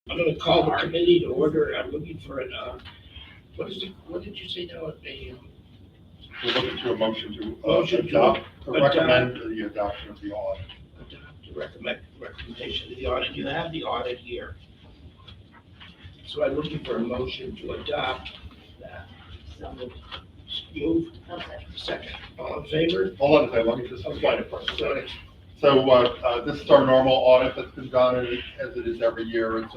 I'm gonna call the committee to order. I'm looking for an, what did you say now? We're looking to a motion to Motion to adopt, to adopt. recommend the adoption of the audit. To recommendation of the audit. You have the audit here. So I'm looking for a motion to adopt that. Move. Second. All in favor? Hold on a second, let me just explain it first. Sorry. So this is our normal audit that's been done as it is every year.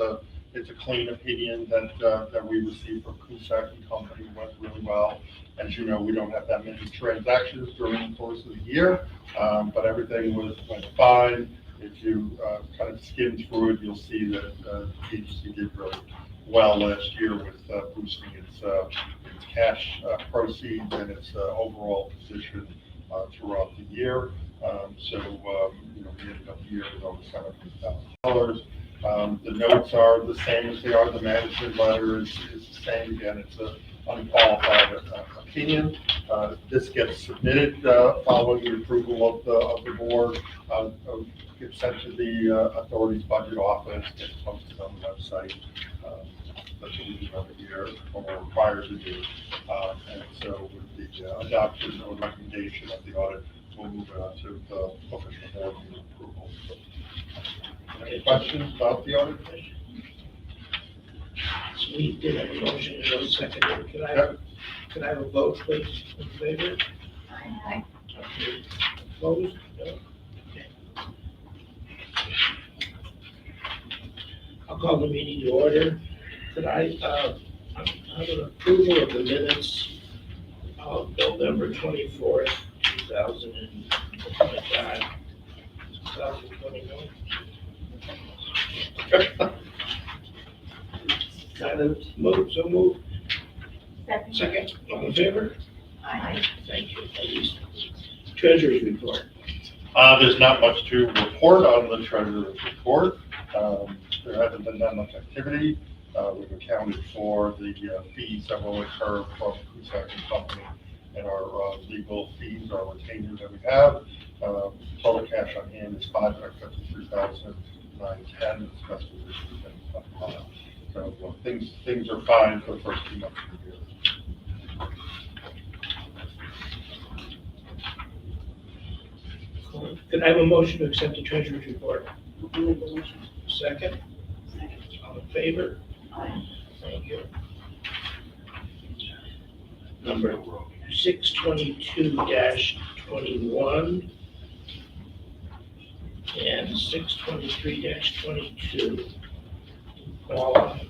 It's a clean opinion that we received from Cusack and Company. Went really well. As you know, we don't have that many transactions during the course of the year, but everything went fine. If you kind of skim through it, you'll see that the agency did really well last year with boosting its cash proceeds and its overall position throughout the year. We ended up the year with over $700,000. The notes are the same as they are. The management letter is the same. Again, it's an unqualified opinion. This gets submitted following the approval of the board. Gets sent to the authority's budget office, gets posted on the website. That's what we do every year, or we're required to do. And so with the adoption or recommendation of the audit, we'll move it on to the official board meeting approval. Any questions about the audit? So we did have a motion and a second. Can I have a vote, please, in favor? Aye. Okay. Opposed? No. Okay. I'll call the meeting to order. Could I have an approval of the minutes of November 24th, 2025, 2021? Kind of move, so move. Second, all in favor? Aye. Thank you, ladies. Treasurer's report. There's not much to report on the treasurer's report. There hasn't been that much activity. We've accounted for the fees that will occur from Cusack and Company and our legal fees, our retainers that we have. Total cash on hand is $553,910. It's best position has been. So things are fine for the first 2 months of the year. Could I have a motion to accept the treasurer's report? Second? All in favor? Aye. Thank you. Number 622-21 and 623-22. Paula,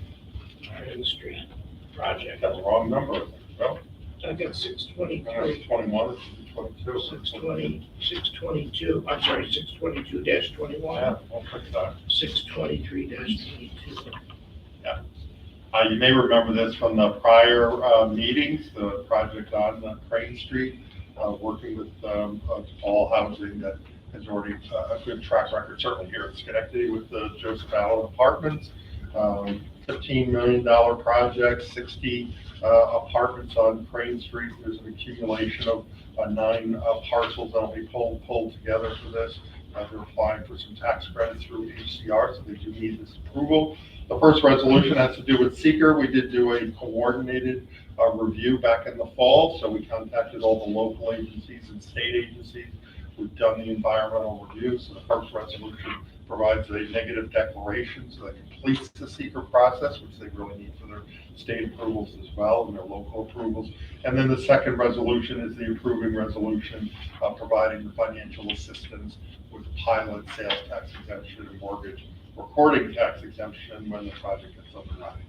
Iron Street project. Got the wrong number. Well, I got 623. 21 or 22. 622, I'm sorry, 622-21. Yeah, we'll fix that. 623-22. You may remember this from the prior meetings, the project on Crane Street, working with Paul Housing that has already a good track record, certainly here in Schenectady with the Joseph Allen Apartments. $15 million project, 60 apartments on Crane Street. There's an accumulation of 9 parcels that will be pulled together for this. They're applying for some tax credits through HCR, so they do need this approval. The first resolution has to do with seeker. We did do a coordinated review back in the fall, so we contacted all the local agencies and state agencies. We've done the environmental review, so the first resolution provides a negative declaration, so that completes the seeker process, which they really need for their state approvals as well and their local approvals. And then the second resolution is the approving resolution providing the financial assistance with pilot sales tax exemption and mortgage recording tax exemption when the project gets up and running.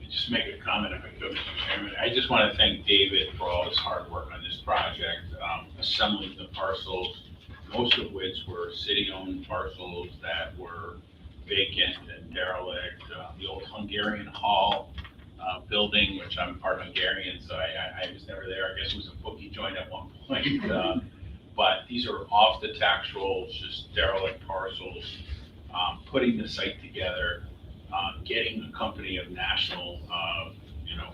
Just make a comment if I could, Mr. Chairman. I just want to thank David for all his hard work on this project, assembling the parcels, most of which were city-owned parcels that were vacant and derelict. The old Hungarian Hall building, which I'm part Hungarian, so I was never there. I guess it was a bookie joint at one point. But these are off the tax rolls, just derelict parcels. Putting the site together, getting a company of national,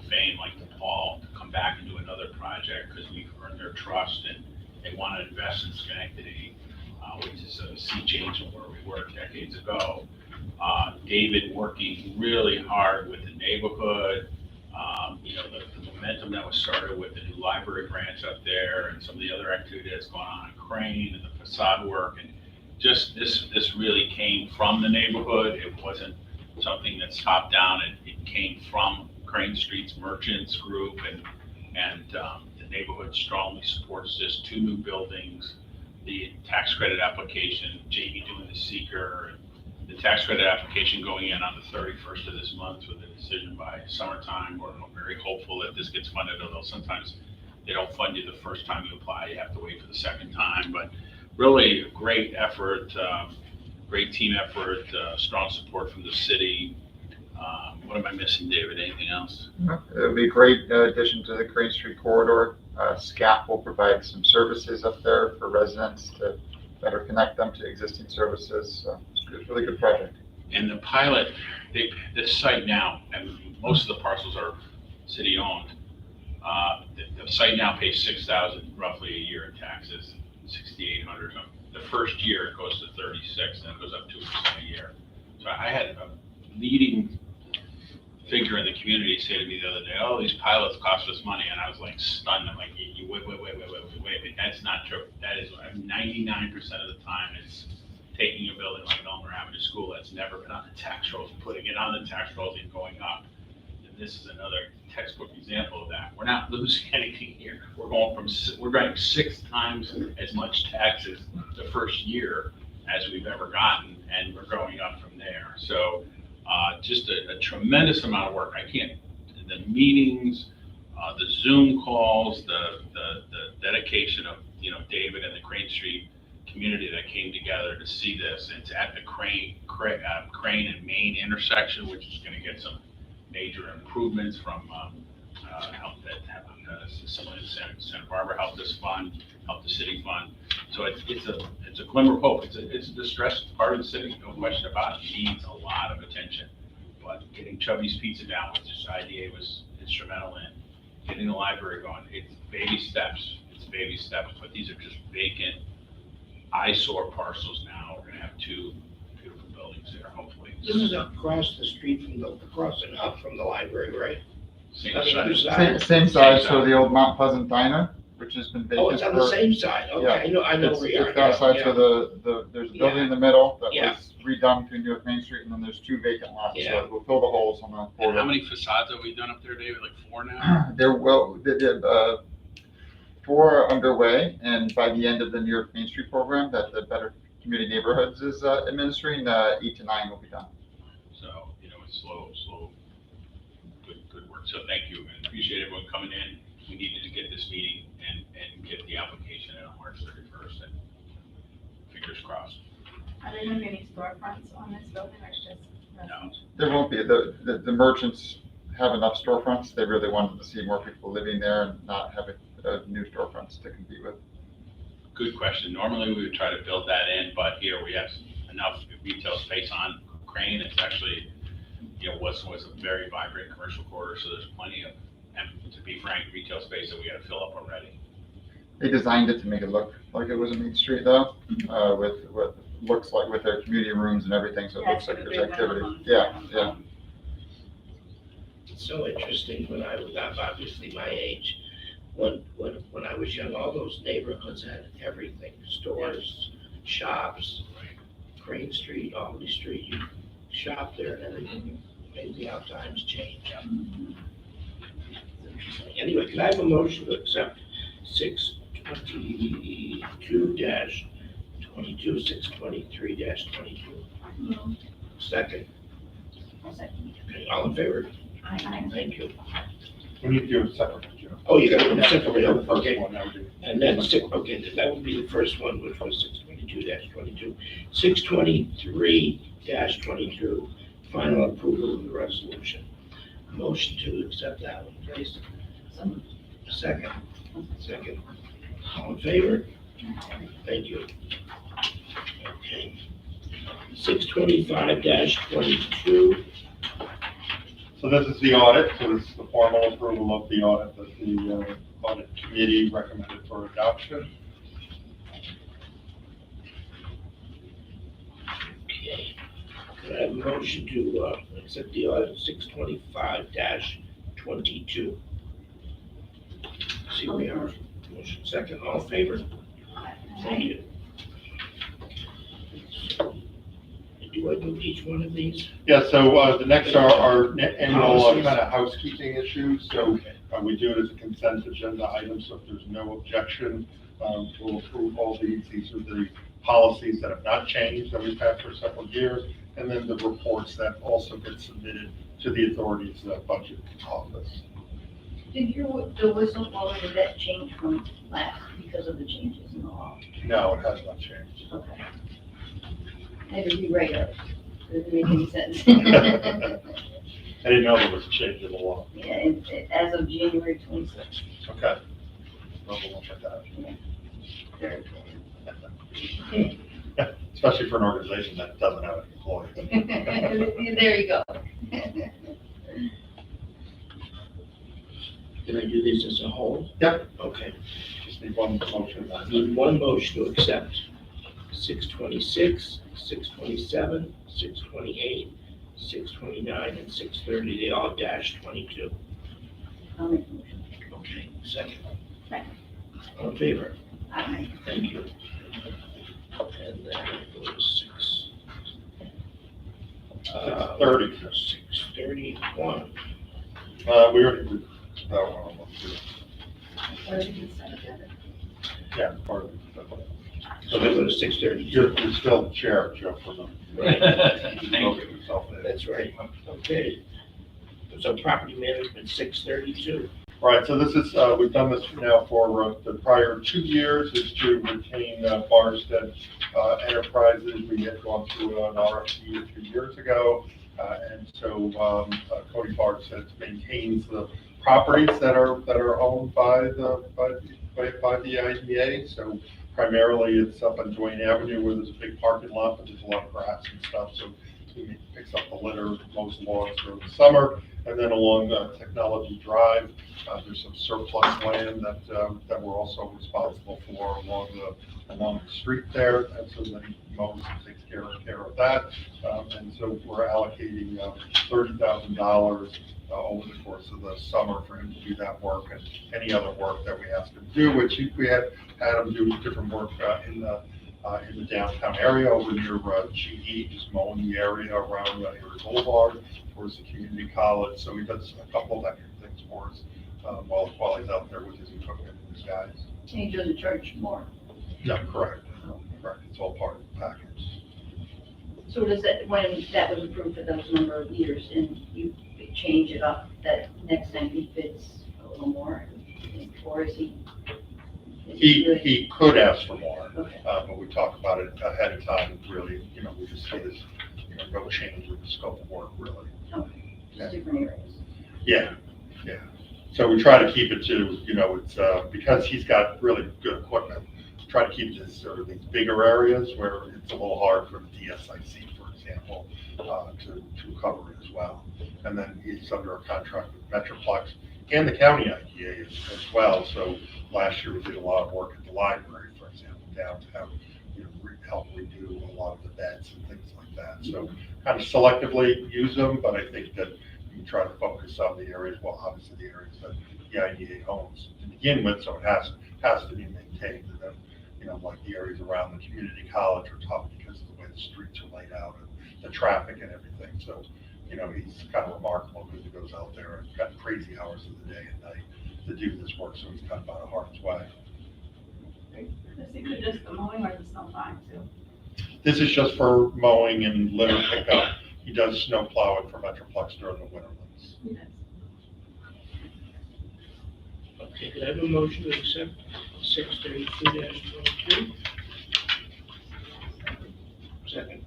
fame like Paul to come back and do another project because we've earned their trust and they want to invest in Schenectady, which is a sea change from where we were decades ago. David working really hard with the neighborhood, the momentum that was started with the new library branch up there and some of the other activity that's going on in Crane and the facade work. And just this really came from the neighborhood. It wasn't something that's top down. It came from Crane Street's merchants group, and the neighborhood strongly supports this. 2 new buildings, the tax credit application, Jamie doing the seeker, and the tax credit application going in on the 31st of this month with a decision by summertime. We're very hopeful that this gets funded, although sometimes they don't fund you the first time you apply. You have to wait for the second time. But really a great effort, great team effort, strong support from the city. What am I missing, David? Anything else? It'll be a great addition to the Crane Street corridor. SCAP will provide some services up there for residents to better connect them to existing services. So it's a really good project. And the pilot, this site now, and most of the parcels are city-owned, the site now pays $6,000 roughly a year in taxes, $6,800. The first year it goes to 36, and it goes up 2% a year. So I had a leading figure in the community say to me the other day, "Oh, these pilots cost us money," and I was like stunned. I'm like, wait, that's not true. That is 99% of the time it's taking a building like Elmer Avenue School that's never been on the tax rolls, putting it on the tax rolls and going up. And this is another textbook example of that. We're not losing anything here. We're going 6 times as much taxes the first year as we've ever gotten, and we're going up from there. So just a tremendous amount of work. The meetings, the Zoom calls, the dedication of David and the Crane Street community that came together to see this. It's at the Crane and Main intersection, which is going to get some major improvements from help that someone in Santa Barbara helped us fund, helped the city fund. So it's a glimmer of hope. It's a distressed part of the city, no question about it. It needs a lot of attention. But getting Chubby's Pizza down, which this IDA was instrumental in, getting the library going, it's baby steps. But these are just vacant eyesore parcels now. We're gonna have 2 beautiful buildings there, hopefully. This is across the street across and up from the library, right? Same On the side. other side. Same size for the old Mount Pleasant Diner, which has been vacant. Oh, it's on the same side. Okay, Yeah. I know where you are. It's that side, Yeah. so there's a building in the middle that Yeah. was redone between New York Main Street, and then there's 2 vacant lots. Yeah. So we'll fill the holes on the And corridor. how many facades have we done up there, David? Like 4 now? They did 4 underway, and by the end of the New York Main Street program that the Better Community Neighborhoods is administering, 8 to 9 will be done. So, it's slow, good work. So thank you, and appreciate everyone coming in. We needed to get this meeting and get the application in on March 31st, and fingers crossed. Are there going to be any storefronts on this building, or it's just residential? There won't be. The merchants have enough storefronts. They really wanted to see more people living there and not having new storefronts to compete with. Good question. Normally, we would try to build that in, but here we have enough retail space on Crane. It's actually, was a very vibrant commercial corridor, so there's plenty of, and to be frank, retail space that we got to fill up already. They designed it to make it look like it was a main street though, with what looks like with their community rooms and everything, so it Yeah, looks like it's there's a big activity. minimum. Yeah. It's so interesting when I was obviously my age. When I was young, all those neighborhoods had everything, stores, shops, Crane Street, Albany Street, you shop there and everything. Maybe how times change. Anyway, can I have a motion to accept 622-22, 623-22? Second. I'll second. Okay, all in favor? Aye. Thank you. We need to do it separately, Joe. Oh, you got to do it separately, The first okay. one, that would be- And then okay, that would be the first one, which was 622-22. 623-22, final approval of the resolution. Motion to accept that one, please. Second. All in favor? Thank you. Okay. 625-22. So this is the audit, so this is the formal approval of the audit that the audit committee recommended for adoption. Okay. I have a motion to, accept the audit 625-22. See where we are. Motion second, all in favor? Thank you. Do I do each one of these? Yeah, so the next are our annual kind of housekeeping issues. So we do it as a consent agenda item, so if there's no objection, we'll approve all these. These are the policies that have not changed that we've had for several years, and then the reports that also get submitted to the authority's budget office. Did the whistleblower, did that change from last because of the changes in the law? No, it has not changed. Okay. I had to rewrite it. It didn't make any sense. I didn't know there was a change in the law. Yeah, as of January 26th. Okay. Well, we'll look at that. Very Especially for an organization that doesn't have an employee. cool. There you go. Can I do these as a whole? Yep. Okay. Just need one motion. I need one motion to accept 626, 627, 628, 629, and 630. They all -22. I'll make a motion. Okay, second. Second. All in favor? Aye. Thank you. And then it goes 30. 631. We already did that one almost. What did you say? Yeah, part of it. So they go to 632. You're still the chair, Joe, for them. Right. Thank you. That's right. Okay. So property management, 632. Right, so this is, we've done this now for the prior 2 years, is to retain Barstead Enterprises. We had gone through an RFP a few years ago, and so Cody Barstead maintains the properties that are owned by the IDA. So primarily it's up on Duane Avenue where there's a big parking lot, but there's a lot of grass and stuff. So he picks up the litter, mows the lawns during the summer. And then along Technology Drive, there's some surplus land that we're also responsible for along the street there. And so then he mows and takes care of that. And so we're allocating $30,000 over the course of the summer for him to do that work and any other work that we asked him to do, which we had him do different work in the downtown area over near GE, just mowing the area around Erie Boulevard towards the community college. So he does a couple of extra things for us while he's out there with his equipment and his guys. And he doesn't charge more. No, correct. Correct. It's all part of the package. So does that, when that was approved for those number of years and you change it up, that next time he fits a little more? Or is he? He could ask for more, Okay. but we talk about it ahead of time. Really, we just say this, no change with the scope of work, really. Okay, just different areas. Yeah. So we try to keep it to, it's because he's got really good equipment. Try to keep this sort of these bigger areas where it's a little hard for the DSIC, for example, to cover it as well. And then he's under a contract with Metroplex and the county IDA as well. So last year we did a lot of work at the library, for example, downtown, help redo a lot of the beds and things like that. So kind of selectively use them, but I think that you try to focus on the areas, well, obviously the areas that the IDA owns to begin with, so it has to be maintained. And then, like the areas around the community college are tough because of the way the streets are laid out and the traffic and everything. So, he's kind of remarkable because he goes out there and got crazy hours of the day and night to do this work, so he's kind of out of harm's way. Does he do just the mowing or the snow plowing too? This is just for mowing and litter pickup. He does snow plowing for Metroplex during the winter months. Yes. Okay, could I have a motion to accept 632-22? Second.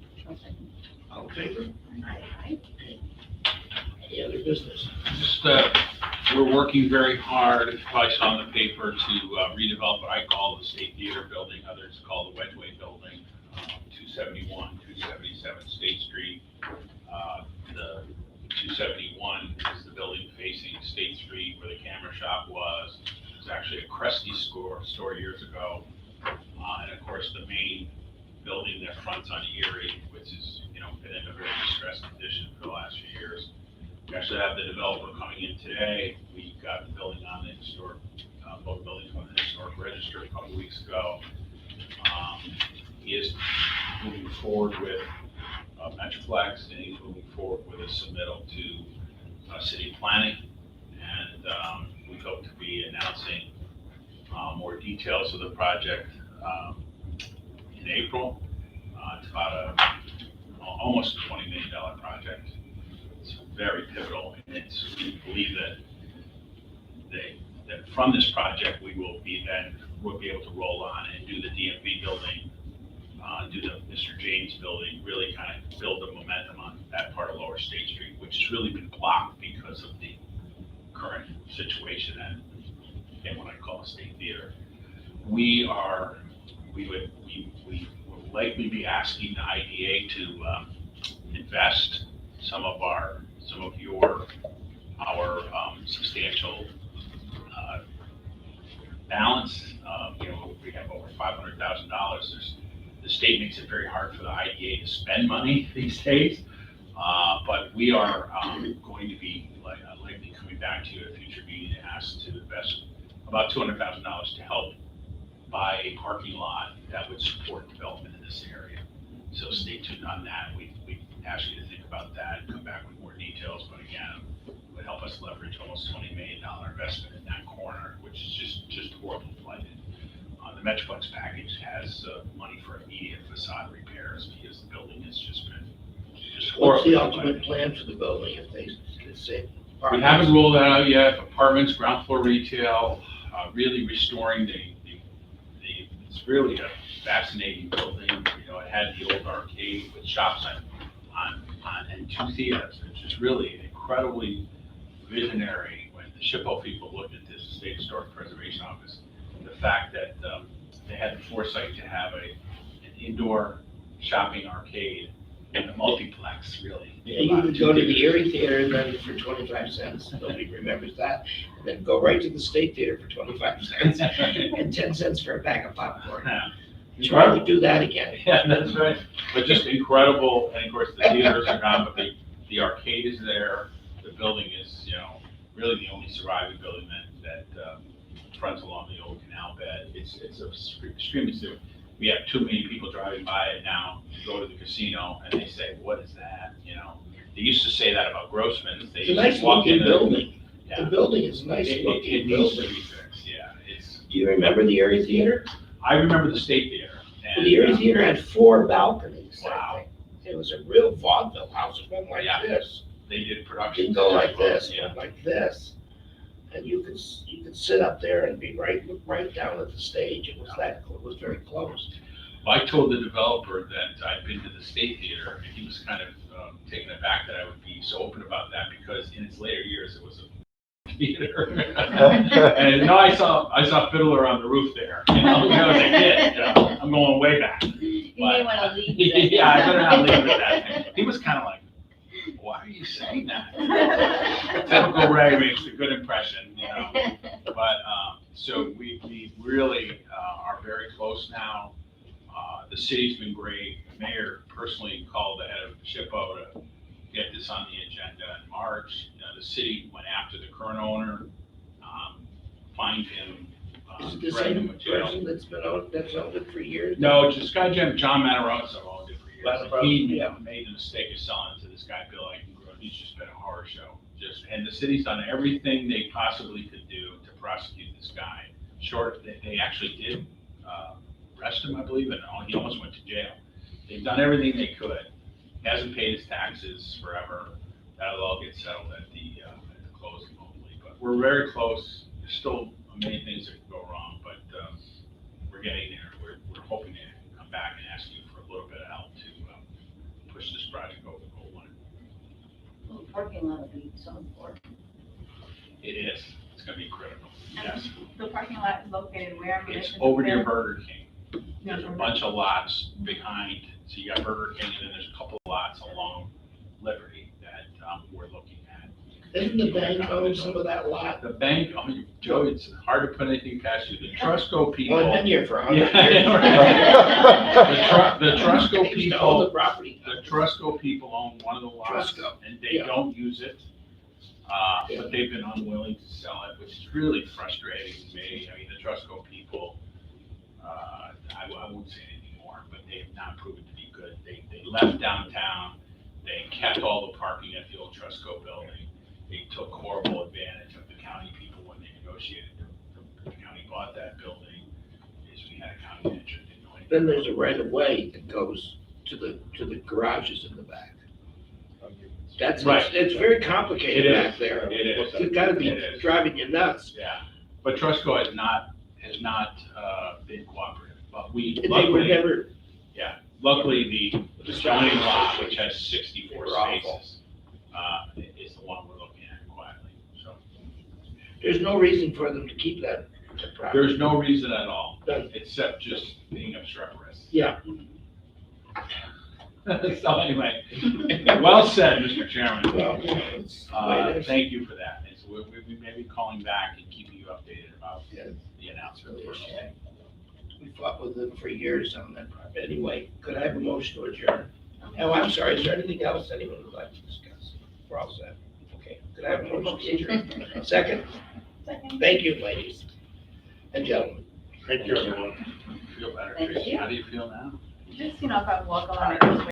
All in favor? Aye. Any other business? Just, we're working very hard, if you probably saw in the paper, to redevelop what I call the State Theater Building, others call the Wedgeway Building, 271, 277 State Street. The 271 is the building facing State Street where the camera shop was. It was actually a Krusty store years ago. And of course, the main building that fronts on Erie, which is been in a very distressed condition for the last few years. We actually have the developer coming in today. We got the building on the historic, both buildings on the historic register a couple weeks ago. He is moving forward with Metroplex, and he's moving forward with a submittal to city planning. And we hope to be announcing more details of the project in April. It's about almost a $20 million project. It's very pivotal, and we believe that from this project we'll be able to roll on and do the DMV building, do the Mr. James building, really kind of build the momentum on that part of Lower State Street, which has really been blocked because of the current situation at what I call State Theater. We will likely be asking the IDA to invest some of our substantial balance. We have over $500,000. The state makes it very hard for the IDA to spend money these days, but we are going to be likely coming back to you at a future meeting and ask to invest about $200,000 to help buy a parking lot that would support development in this area. So stay tuned on that. We ask you to think about that and come back with more details, but again, it would help us leverage almost $20 million investment in that corner, which is just horribly flooded. The Metroplex package has money for immediate facade repairs because the building has just been What's horribly the ultimate flooded. plan for the building if they say? We haven't rolled that out yet. Apartments, ground floor retail, really restoring it's really a fascinating building. It had the old arcade with shops and two theaters, which is really incredibly visionary. When the SHPO people looked at this State Historic Preservation Office, the fact that they had the foresight to have an indoor shopping arcade and a multiplex, really. Yeah, you would go to the Erie Theater and then for 25 cents, nobody remembers that, and then go right to the State Theater for 25 cents, and 10 cents for a bag of popcorn. Try to do that again. Yeah, that's right. But just incredible, and of course the theaters are gone, but the arcade is there. The building is, really the only surviving building that fronts along the old canal bed. It's extremely safe. We have too many people driving by it now to go to the casino, and they say, "What is that?" They used to say that about Grossman's. They It's a used to nice walk in looking there. building. Yeah. The building is a nice It looking needs to building. be fixed. Yeah, Do you remember the Erie Theater? I remember the State Theater. And, The Erie Theater had 4 balconies. I Wow. think. It was a real vaudeville house. It went like Yeah. this. they did It production. didn't go like this, it Yeah. went like this. And you could sit up there and be right down at the stage. It was very close. Well, I told the developer that I'd been to the State Theater, and he was kind of taken aback that I would be so open about that, because in its later years, it was a theater. And no, I saw Fiddler on the Roof there, when I was a kid, I'm going way back. You may want to leave. that. Yeah, I better not leave with that. He was kind of like, why are you saying that? Typical Ray makes a good impression, But, so we really are very close now. The city's been great. The mayor personally called the head of SHPO to get this on the agenda in March. The city went after the current owner, fined him, Is it the threatened him same with jail. person that's owned it for years? No, it's this guy, John Matarazzo, owned it for years. Matarazzo, He yeah. made the mistake of selling it to this guy, Bill Eichengrove. He's just been a horror show. And the city's done everything they possibly could do to prosecute this guy. They actually did arrest him, I believe, and he almost went to jail. They've done everything they could. He hasn't paid his taxes forever. That'll all get settled at the closing, hopefully. But we're very close. There's still many things that could go wrong, but we're getting there. We're hoping to come back and ask you for a little bit of help to push this project over the goal line. Well, the parking lot will be so important. It is. It's going to be critical. Yes. The parking lot is located where? in It's relation to over near where? Burger King. There's a bunch of lots behind. So you got Burger King, and then there's a couple of lots along Liberty that we're looking at. Isn't the bank own some of that lot? The bank, oh, Joe, it's hard to put anything past you. The Trusco people. Well, I've been here for 100 Yeah, years. The Trusco They used to own the people, property. the Trusco people own one of the lots, Trusco, and they yeah. don't use it. But they've been unwilling to sell it, which is really frustrating to me. I mean, the Trusco people, I won't say anything more, but they have not proven to be good. They left downtown, they kept all the parking at the old Trusco building. They took horrible advantage of the county people when they negotiated. The county bought that building, is we had a county manager, didn't know anything. Then there's a right of way that goes to the garages in the back. That's, Right. it's very complicated It is. back there. It is. It's gotta be It is. driving you nuts. Yeah, but Trusco has not been cooperative, but we, They were luckily, never, luckily, the The zoning zoning lot, association. which has 64 They're awful. spaces, is the one we're looking at quietly, so. there's no reason for them to keep that property. There's no reason at all, None. except just being obstreperous. Yeah. So anyway, well said, Mr. Chairman. Well, it's the way it is. Thank you for that. And so we may be calling back and keeping you updated about Yeah. the announcement first day. We fought with them for years on that property. Anyway, could I have a motion to adjourn? Oh, I'm sorry, is there anything else anyone would like to discuss? We're all set. Okay, could I have a motion to adjourn? Second? Thank you, ladies and gentlemen. Thank you, everyone. Feel better, Thank Tracy? you. How do you feel now? Just, if I walk along.